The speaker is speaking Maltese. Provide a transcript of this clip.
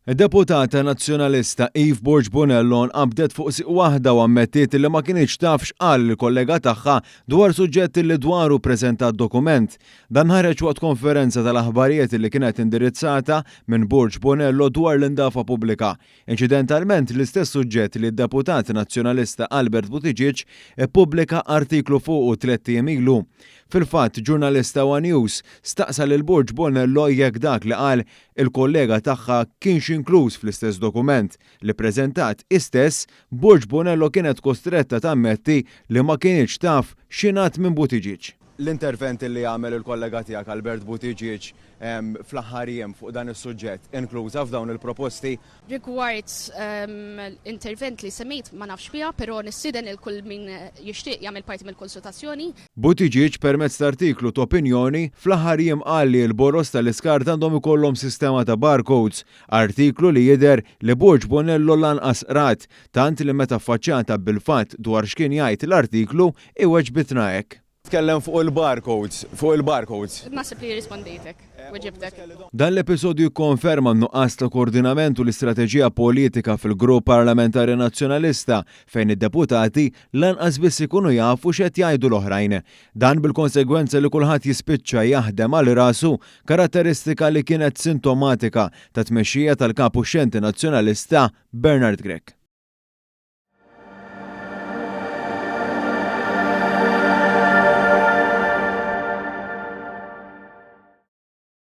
Id-deputata nazzjonalista Eve Borg Bonello qabdet fuq siq waħda u ammettiet li ma kienx taf x'qal il-kollega tagħha dwar suġġetti li dwaru ppreżentat dokument. Dan ħareġ waqt konferenza tal-aħbarijiet li kienet indirizzata minn Borg Bonello dwar l-indafa pubblika. Inċidentalment l-istess suġġett li d-deputat nazzjonalista Albert Buttigieg ippubblika artiklu fuq 3 ijiem ilu. Fil-fatt, ġurnalista One News staqsa lil Borg Bonello jekk dak li qal il-kollega tagħha kienx inkluż fl-istess dokument li ppreżentat istess, Borg Bonello kienet kostretta tammetti li ma kienx taf x'ingħad minn Buttigieg. L-intervent li għamel il-kollega tiegħek Albert Buttigieg fl-aħħar jiem fuq dan is-suġġett inkluża f'dawn il-proposti. Rigward intervent li semmejt ma nafx biha, però nissieden il-kull min jixtieq jagħmel parti mill-konsultazzjoni. Buttigieg permezz ta' artiklu ta' opinjoni fl-aħħar jiem qal li l-boros tal-iskart għandhom ikollhom sistema ta' barcodes, artiklu li jidher li Borg Bonello lanqas rat tant li meta affaċċjata bil-fatt dwar x'kien jgħid l-artiklu iweġbitna hekk. Tkellem fuq il-barcodes. Naħseb li rispondejtek, weġibtek. Dan l-episodju jikkonferma n-nuqqas ta' koordinament u l-istrateġija politika fil-Grupp Parlamentari Nazzjonalista fejn id-deputati lanqas biss ikunu jafu x'qed jgħidu l-oħrajn. Dan bil-konsegwenza li kulħadd jispiċċa jaħdem għal rasu, karatteristika li kienet sintomatika ta' tmexxija tal-kapu xjenti nazzjonalista Bernard Grech.